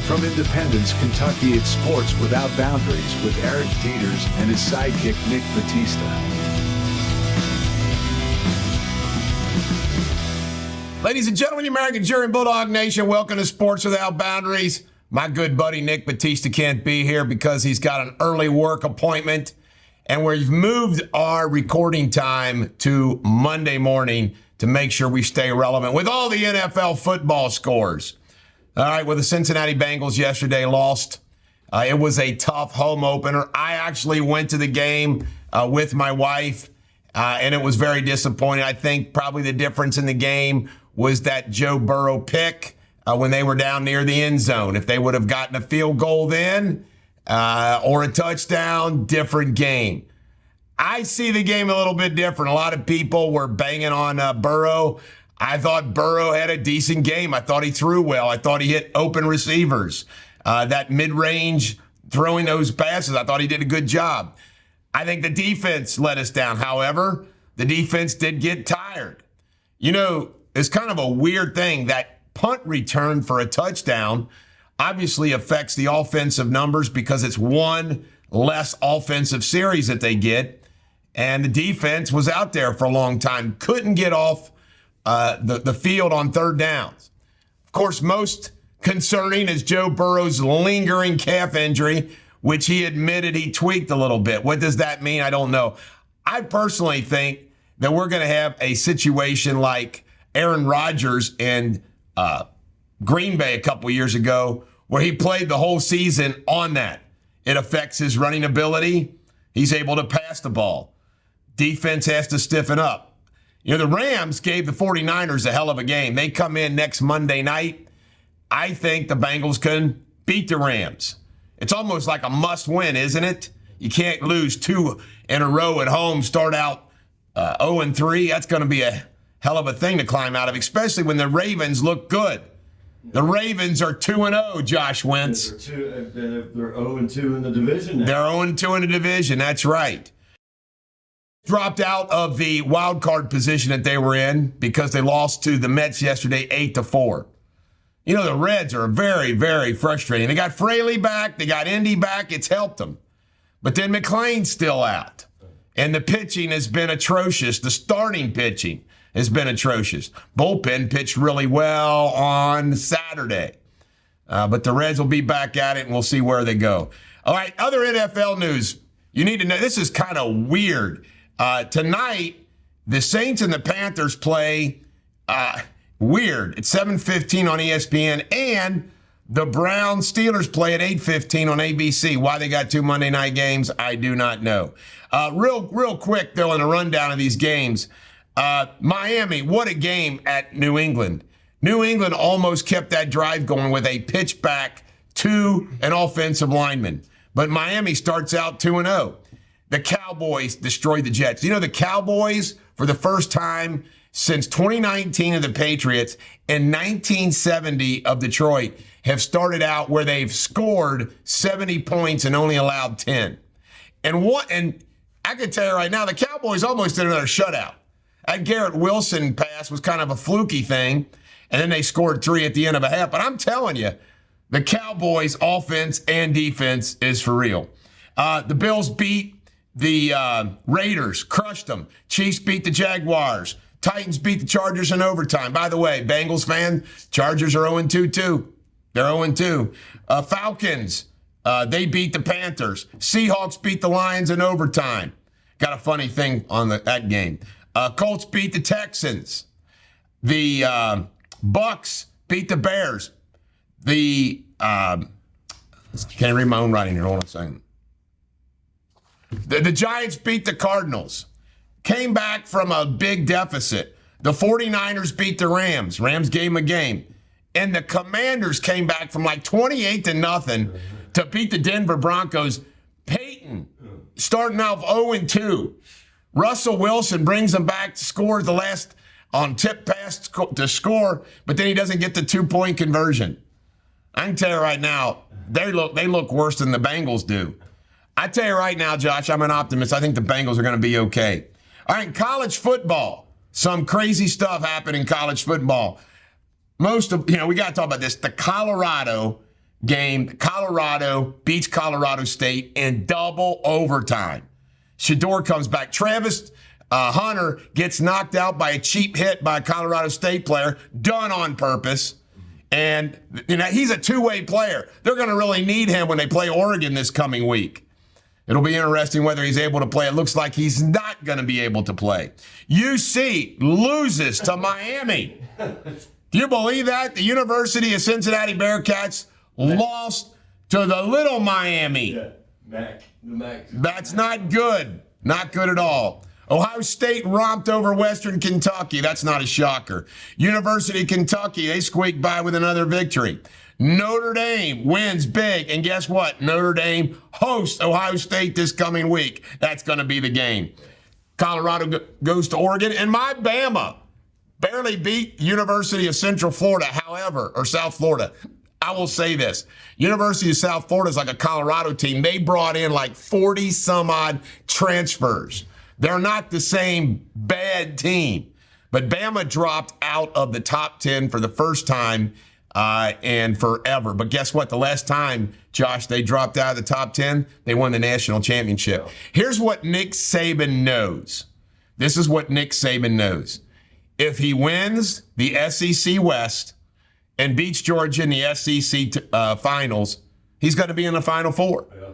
From Independence, Kentucky, it's Sports Without Boundaries with Eric Deters and his sidekick, Nick Batista. Ladies and gentlemen, the American Jury and Bulldog Nation, welcome to Sports Without Boundaries. My good buddy Nick Batista can't be here because he's got an early work appointment, and we've moved our recording time to Monday morning to make sure we stay relevant with all the NFL football scores. All right, well, the Cincinnati Bengals yesterday lost. It was a tough home opener. I actually went to the game with my wife, and it was very disappointing. I think probably the difference in the game was that Joe Burrow pick when they were down near the end zone. If they would have gotten a field goal then or a touchdown, different game. I see the game a little bit different. A lot of people were banging on Burrow. I thought Burrow had a decent game. I thought he threw well. I thought he hit open receivers. That mid-range throwing those passes, I thought he did a good job. I think the defense let us down. However, the defense did get tired. You know, it's kind of a weird thing. That punt return for a touchdown obviously affects the offensive numbers because it's one less offensive series that they get. And the defense was out there for a long time. Couldn't get off the field on third downs. Of course, most concerning is Joe Burrow's lingering calf injury, which he admitted he tweaked a little bit. What does that mean? I don't know. I personally think that we're going to have a situation like Aaron Rodgers in Green Bay a couple years ago, where he played the whole season on that. It affects his running ability. He's able to pass the ball. Defense has to stiffen up. You know, the Rams gave the 49ers a hell of a game. They come in next Monday night. I think the Bengals can beat the Rams. It's almost like a must-win, isn't it? You can't lose two in a row at home, start out 0-3. That's going to be a hell of a thing to climb out of, especially when the Ravens look good. The Ravens are 2-0, Josh Wentz. They're 0-2 in the division now. They're 0-2 in the division, that's right. Dropped out of the wild card position that they were in because they lost to the Mets yesterday 8-4. You know, the Reds are very, very frustrating. They got Fraley back. They got Indy back. It's helped them. But then McClain's still out. And the pitching has been atrocious. The starting pitching has been atrocious. Bullpen pitched really well on Saturday. But the Reds will be back at it, and we'll see where they go. All right, other NFL news. You need to know, this is kind of weird. Tonight, the Saints and the Panthers play weird. It's 7:15 on ESPN, and the Browns-Steelers play at 8:15 on ABC. Why they got two Monday night games, I do not know. Real quick, though, in a rundown of these games. Miami, what a game at New England. New England almost kept that drive going with a pitch back to an offensive lineman. But Miami starts out 2-0. The Cowboys destroyed the Jets. You know, the Cowboys, for the first time since 2019 of the Patriots and 1970 of Detroit, have started out where they've scored 70 points and only allowed 10. And I can tell you right now, the Cowboys almost did another shutout. That Garrett Wilson pass was kind of a fluky thing, and then they scored 3 at the end of a half. But I'm telling you, the Cowboys' offense and defense is for real. The Bills beat the Raiders, crushed them. Chiefs beat the Jaguars. Titans beat the Chargers in overtime. By the way, Bengals fan, Chargers are 0-2 too. They're 0-2. Falcons, they beat the Panthers. Seahawks beat the Lions in overtime. Got a funny thing on that game. Colts beat the Texans. The Bucks beat the Bears. Can't read my own writing here. Hold on a second. The Giants beat the Cardinals. Came back from a big deficit. The 49ers beat the Rams. Rams gave them a game. And the Commanders came back from like 28-0 to beat the Denver Broncos. Peyton starting off 0-2. Russell Wilson brings them back to score the last on tip pass to score, but then he doesn't get the 2-point conversion. I can tell you right now, they look worse than the Bengals do. I tell you right now, Josh, I'm an optimist. I think the Bengals are going to be okay. All right, college football. Some crazy stuff happened in college football. We got to talk about this. The Colorado game, Colorado beats Colorado State in double overtime. Shedeur comes back. Travis Hunter gets knocked out by a cheap hit by a Colorado State player, done on purpose. And he's a two-way player. They're going to really need him when they play Oregon this coming week. It'll be interesting whether he's able to play. It looks like he's not going to be able to play. UC loses to Miami. Do you believe that? The University of Cincinnati Bearcats lost to the little Miami. Yeah, the Mac. That's not good. Not good at all. Ohio State romped over Western Kentucky. That's not a shocker. University of Kentucky, they squeaked by with another victory. Notre Dame wins big. And guess what? Notre Dame hosts Ohio State this coming week. That's going to be the game. Colorado goes to Oregon. And my Bama barely beat University of Central Florida, however, or South Florida. I will say this. University of South Florida is like a Colorado team. They brought in like 40 some odd transfers. They're not the same bad team. But Bama dropped out of the top 10 for the first time and forever. But guess what? The last time, Josh, they dropped out of the top 10, they won the national championship. Here's what Nick Saban knows. This is what Nick Saban knows. If he wins the SEC West and beats Georgia in the SEC finals, he's going to be in the Final Four. Yeah.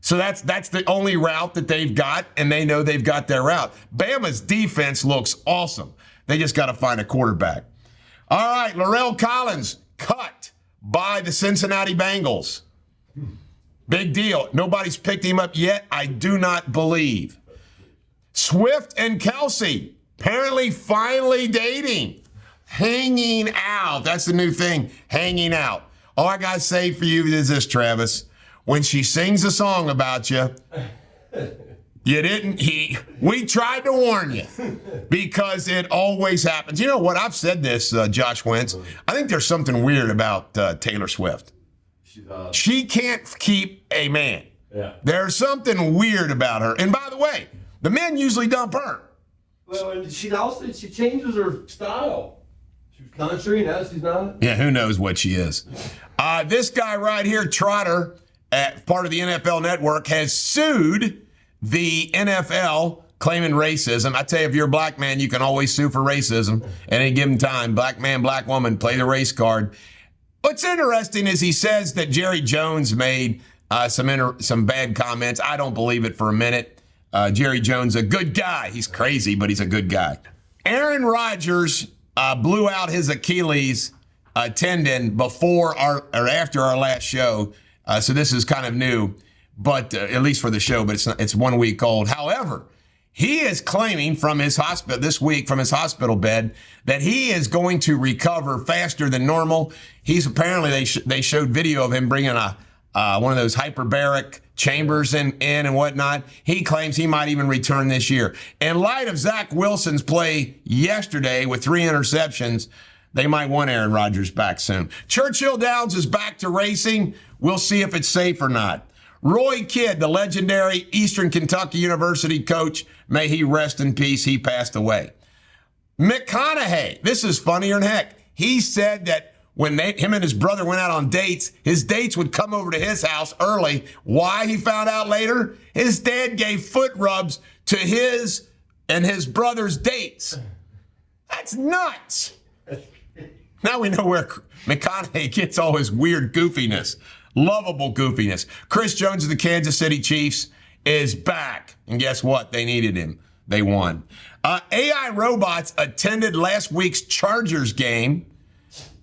So that's the only route that they've got, and they know they've got their route. Bama's defense looks awesome. They just got to find a quarterback. All right, Laurel Collins cut by the Cincinnati Bengals. Big deal. Nobody's picked him up yet, I do not believe. Swift and Kelsey apparently finally dating. Hanging out. That's the new thing, hanging out. All I got to say for you is this, Travis. When she sings a song about you, we tried to warn you because it always happens. You know what? I've said this, Josh Wentz. I think there's something weird about Taylor Swift. She can't keep a man. Yeah. There's something weird about her. And by the way, the men usually dump her. Well, and she changes her style. She was country, now she's not. Yeah, who knows what she is. This guy right here, Trotter, part of the NFL Network, has sued the NFL claiming racism. I tell you, if you're a black man, you can always sue for racism at any given time. Black man, black woman, play the race card. What's interesting is he says that Jerry Jones made some bad comments. I don't believe it for a minute. Jerry Jones, a good guy. He's crazy, but he's a good guy. Aaron Rodgers blew out his Achilles tendon before or after our last show. So this is kind of new, but at least for the show, but it's 1 week old. However, he is claiming from his hospital this week, from his hospital bed, that he is going to recover faster than normal. He's apparently, they showed video of him bringing one of those hyperbaric chambers in and whatnot. He claims he might even return this year. In light of Zach Wilson's play yesterday with 3 interceptions, they might want Aaron Rodgers back soon. Churchill Downs is back to racing. We'll see if it's safe or not. Roy Kidd, the legendary Eastern Kentucky University coach, may he rest in peace. He passed away. McConaughey, this is funnier than heck. He said that when him and his brother went out on dates, his dates would come over to his house early. Why, he found out later? His dad gave foot rubs to his and his brother's dates. That's nuts. Now we know where McConaughey gets all his weird goofiness. Lovable goofiness. Chris Jones of the Kansas City Chiefs is back. And guess what? They needed him. They won. AI robots attended last week's Chargers game.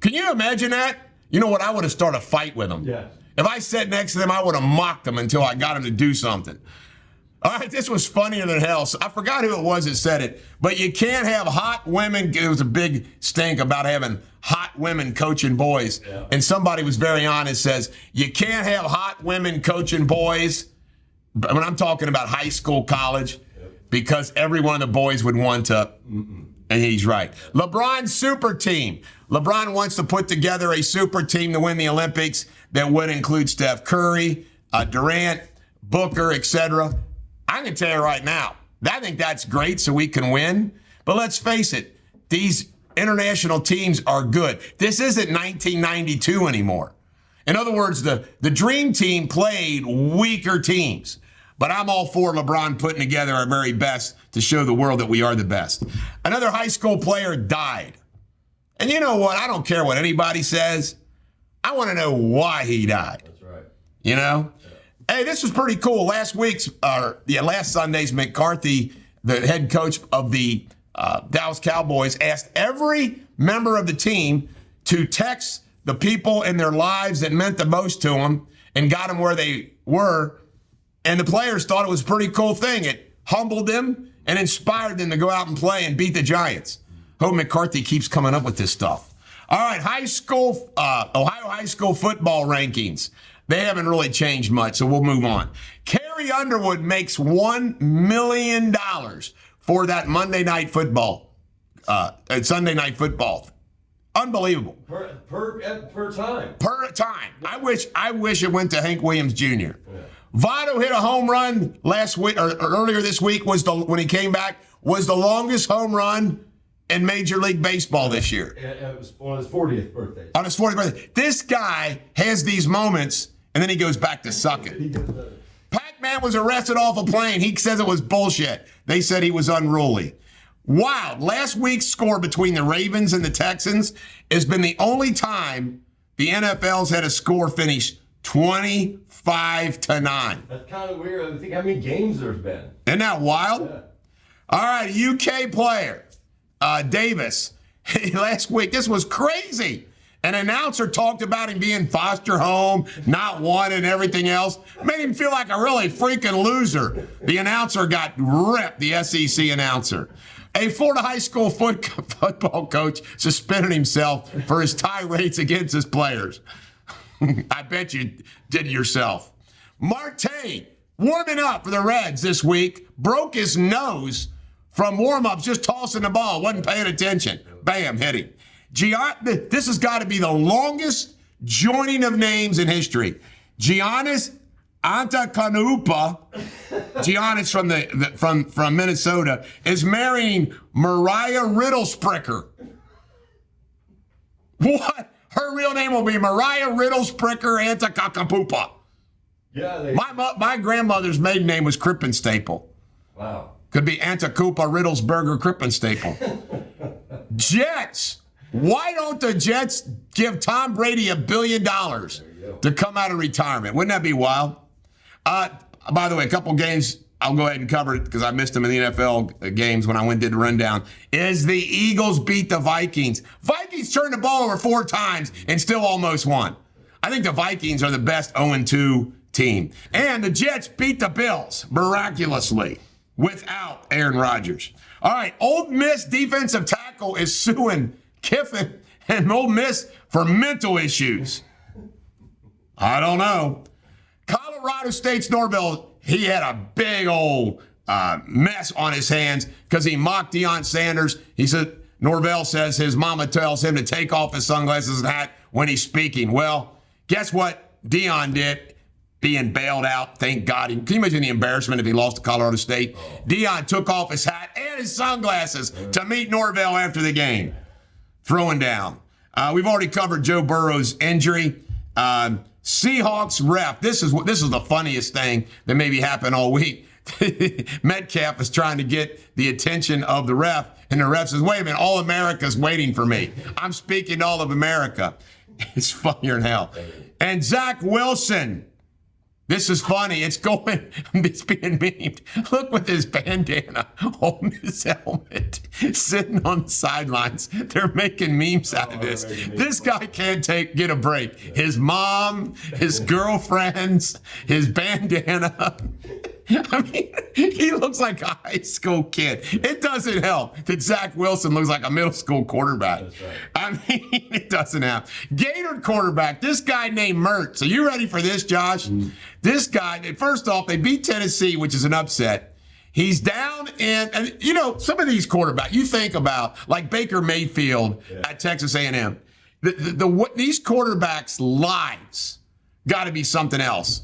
Can you imagine that? You know what? I would have started a fight with them. Yeah. If I sat next to them, I would have mocked them until I got them to do something. All right, this was funnier than hell. So I forgot who it was that said it, but you can't have hot women. It was a big stink about having hot women coaching boys. Yeah. And somebody was very honest, says, you can't have hot women coaching boys. But when I'm talking about high school, college, because every one of the boys would want to. And he's right. LeBron's super team. LeBron wants to put together a super team to win the Olympics that would include Steph Curry, Durant, Booker, etc. I can tell you right now, I think that's great so we can win. But let's face it, these international teams are good. This isn't 1992 anymore. In other words, the dream team played weaker teams. But I'm all for LeBron putting together our very best to show the world that we are the best. Another high school player died. And you know what? I don't care what anybody says. I want to know why he died. That's right. You know? Yeah. Hey, this was pretty cool. Last Sunday's McCarthy, the head coach of the Dallas Cowboys, asked every member of the team to text the people in their lives that meant the most to them and got them where they were. And the players thought it was a pretty cool thing. It humbled them and inspired them to go out and play and beat the Giants. Hope McCarthy keeps coming up with this stuff. All right, Ohio high school football rankings. They haven't really changed much, so we'll move on. Carrie Underwood makes $1 million for that Sunday night football. Unbelievable. Per time. Per time. I wish it went to Hank Williams Jr. Yeah. Votto hit a home run last week or earlier this week when he came back was the longest home run in Major League Baseball this year. It was on his 40th birthday. On his 40th birthday. This guy has these moments and then he goes back to sucking. Pac-Man was arrested off a plane. He says it was bullshit. They said he was unruly. Wow. Last week's score between the Ravens and the Texans has been the only time the NFL's had a score finish 25-9. That's kind of weird. I think how many games there's been. Isn't that wild? Yeah. All right, UK player, Davis. Last week, this was crazy. An announcer talked about him being foster home, not wanted, and everything else. Made him feel like a really freaking loser. The announcer got ripped, the SEC announcer. A Florida high school football coach suspended himself for his tirades against his players. I bet you did yourself. Marte, warming up for the Reds this week, broke his nose from warm-ups, just tossing the ball, wasn't paying attention. Bam, hit him. This has got to be the longest joining of names in history. Giannis Antetokounmpo, Giannis from Minnesota, is marrying Mariah Riddlespricker. What? Her real name will be Mariah Riddlespricker Antetokounmpo. Yeah. My grandmother's maiden name was Krippenstapel. Wow. Could be Antetokounmpo Riddlesberger Krippenstapel. Jets. Why don't the Jets give Tom Brady $1 billion to come out of retirement? Wouldn't that be wild? By the way, a couple games I'll go ahead and cover it because I missed them in the NFL games when I went and did the rundown. Is the Eagles beat the Vikings. Vikings turned the ball over 4 times and still almost won. I think the Vikings are the best 0-2 team. And the Jets beat the Bills miraculously without Aaron Rodgers. All right, Ole Miss defensive tackle is suing Kiffin and Ole Miss for mental issues. I don't know. Colorado State's Norvell, he had a big old mess on his hands because he mocked Deion Sanders. He said, Norvell says his mama tells him to take off his sunglasses and hat when he's speaking. Well, guess what Deion did? Being bailed out, thank God. Can you imagine the embarrassment if he lost to Colorado State? Deion took off his hat and his sunglasses to meet Norvell after the game. Throwing down. We've already covered Joe Burrow's injury. Seahawks ref. This is the funniest thing that maybe happened all week. Metcalf is trying to get the attention of the ref, and the ref says, wait a minute, all America's waiting for me. I'm speaking to all of America. It's funnier than hell. And Zach Wilson. This is funny. It's being memed. Look with his bandana holding his helmet, sitting on the sidelines. They're making memes out of this. This guy can't get a break. His mom, his girlfriends, his bandana. I mean, he looks like a high school kid. It doesn't help that Zach Wilson looks like a middle school quarterback. That's right. I mean, it doesn't help. Gator quarterback, this guy named Mertz. Are you ready for this, Josh? This guy, first off, they beat Tennessee, which is an upset. He's down and you know, some of these quarterbacks, you think about, like Baker Mayfield at Texas A&M. These quarterbacks' lives got to be something else.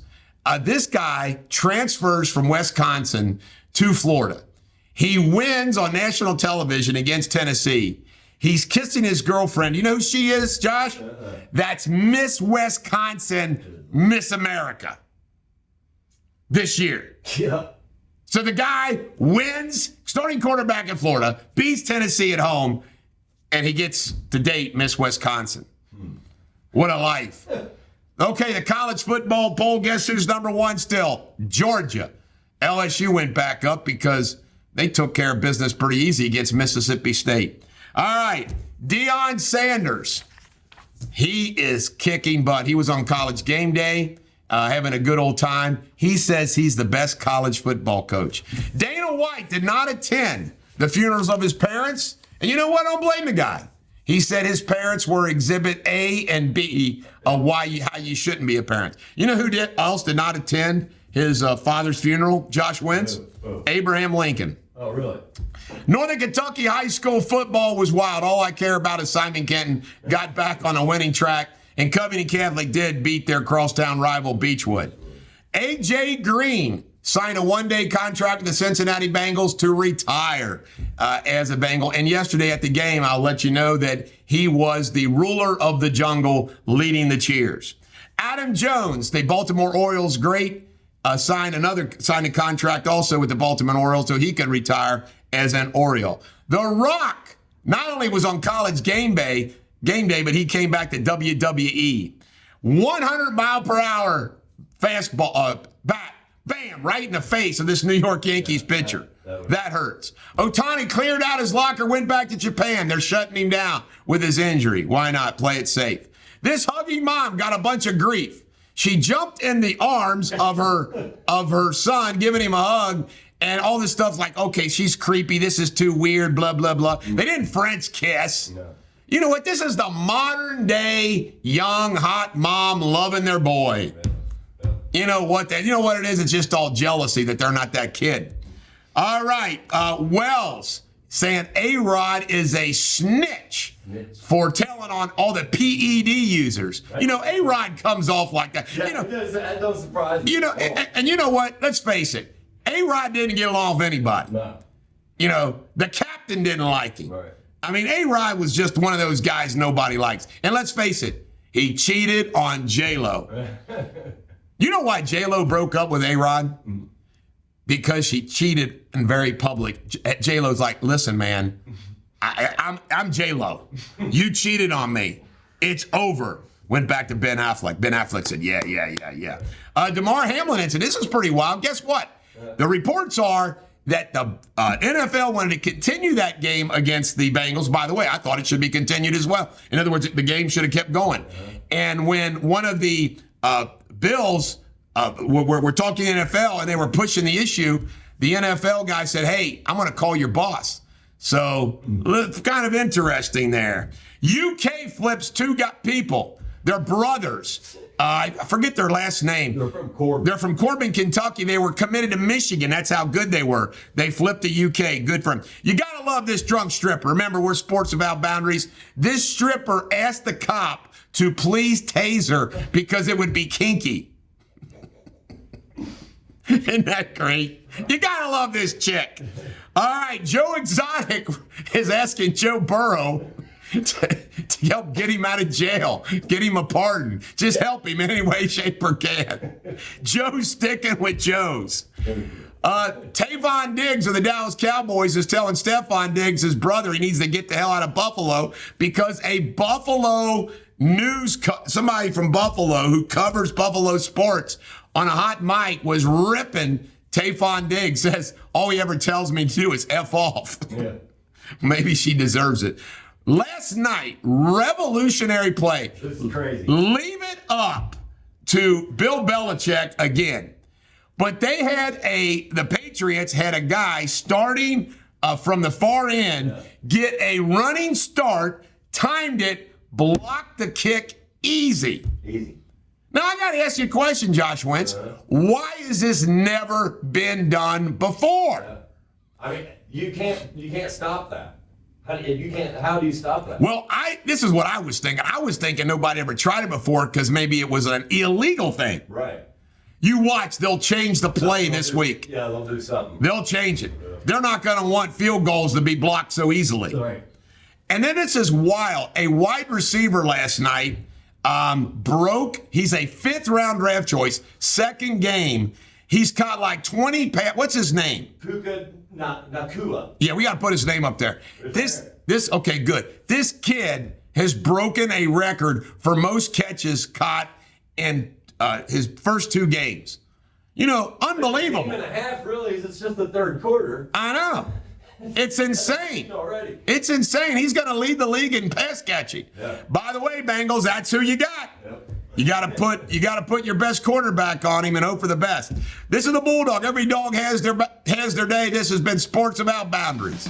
This guy transfers from Wisconsin to Florida. He wins on national television against Tennessee. He's kissing his girlfriend. You know who she is, Josh? That's Miss Wisconsin, Miss America this year. Yeah. So the guy wins, starting quarterback in Florida, beats Tennessee at home, and he gets to date Miss Wisconsin. What a life. Okay, the college football poll, guess who's number one still? Georgia. LSU went back up because they took care of business pretty easy against Mississippi State. All right, Deion Sanders. He is kicking butt. He was on College Game Day, having a good old time. He says he's the best college football coach. Dana White did not attend the funerals of his parents. And you know what? I don't blame the guy. He said his parents were exhibit A and B of how you shouldn't be a parent. You know who else did not attend his father's funeral, Josh Wentz? Abraham Lincoln. Oh, really? Northern Kentucky high school football was wild. All I care about is Simon Kenton got back on a winning track, and Covington Catholic did beat their crosstown rival Beechwood. A.J. Green signed a one-day contract with the Cincinnati Bengals to retire as a Bengal. And yesterday at the game, I'll let you know that he was the ruler of the jungle leading the cheers. Adam Jones, the Baltimore Orioles great, signed a contract also with the Baltimore Orioles so he could retire as an Oriole. The Rock not only was on College Game Day, but he came back to WWE. 100-mile-per-hour fastball bat. Bam, right in the face of this New York Yankees pitcher. That hurts. Ohtani cleared out his locker, went back to Japan. They're shutting him down with his injury. Why not? Play it safe. This hugging mom got a bunch of grief. She jumped in the arms of her son, giving him a hug, and all this stuff like, okay, she's creepy. This is too weird, blah, blah, blah. They didn't French kiss. No. You know what? This is the modern day young, hot mom loving their boy. You know what it is? It's just all jealousy that they're not that kid. All right. Wells saying A-Rod is a snitch for telling on all the PED users. You know, A-Rod comes off like that. Yeah, that don't surprise me. You know, and you know what? Let's face it. A-Rod didn't get along with anybody. No. You know, the captain didn't like him. Right. I mean, A-Rod was just one of those guys nobody likes. And let's face it, he cheated on J-Lo. You know why J-Lo broke up with A-Rod? Because she cheated in very public. J-Lo's like, listen, man, I'm J-Lo. You cheated on me. It's over. Went back to Ben Affleck. Ben Affleck said, yeah. DeMar Hamlin incident. This is pretty wild. Guess what? The reports are that the NFL wanted to continue that game against the Bengals. By the way, I thought it should be continued as well. In other words, the game should have kept going. And when one of the Bills we're talking NFL and they were pushing the issue, the NFL guy said, hey, I'm going to call your boss. So it's kind of interesting there. UK flips two people. They're brothers. I forget their last name. They're from Corbin. They're from Corbin, Kentucky. They were committed to Michigan. That's how good they were. They flipped the UK. Good for them. You got to love this drunk stripper. Remember, we're sports without boundaries. This stripper asked the cop to please tase her because it would be kinky. Isn't that great? You got to love this chick. All right, Joe Exotic is asking Joe Burrow to help get him out of jail, get him a pardon. Just help him in any way, shape, or can. Joe's sticking with Joe's. Tavon Diggs of the Dallas Cowboys is telling Stephon Diggs, his brother, he needs to get the hell out of Buffalo because a Buffalo somebody from Buffalo who covers Buffalo sports on a hot mic was ripping Tavon Diggs, says all he ever tells me to do is F off. Yeah. Maybe she deserves it. Last night, revolutionary play. This is crazy. Leave it up to Bill Belichick again. But they had the Patriots had a guy starting from the far end, get a running start, timed it, blocked the kick easy. Easy. Now, I got to ask you a question, Josh Wentz. Why has this never been done before? I mean, you can't stop that. How do you stop that? Well, this is what I was thinking. I was thinking nobody ever tried it before because maybe it was an illegal thing. Right. You watch, they'll change the play this week. Yeah, they'll do something. They'll change it. They're not going to want field goals to be blocked so easily. Right. And then this is wild. A wide receiver last night broke. He's a 5th-round draft choice, second game. He's caught like 20 what's his name? Puka Nakua. Yeah, we got to put his name up there. Okay, good. This kid has broken a record for most catches caught in his first 2 games. You know, unbelievable. Game and a half, really. It's just the third quarter. I know. It's insane. Already. It's insane. He's going to lead the league in pass catching. Yeah. By the way, Bengals, that's who you got. Yep. You got to put your best quarterback on him and hope for the best. This is the Bulldog. Every dog has their day. This has been Sports Without Boundaries.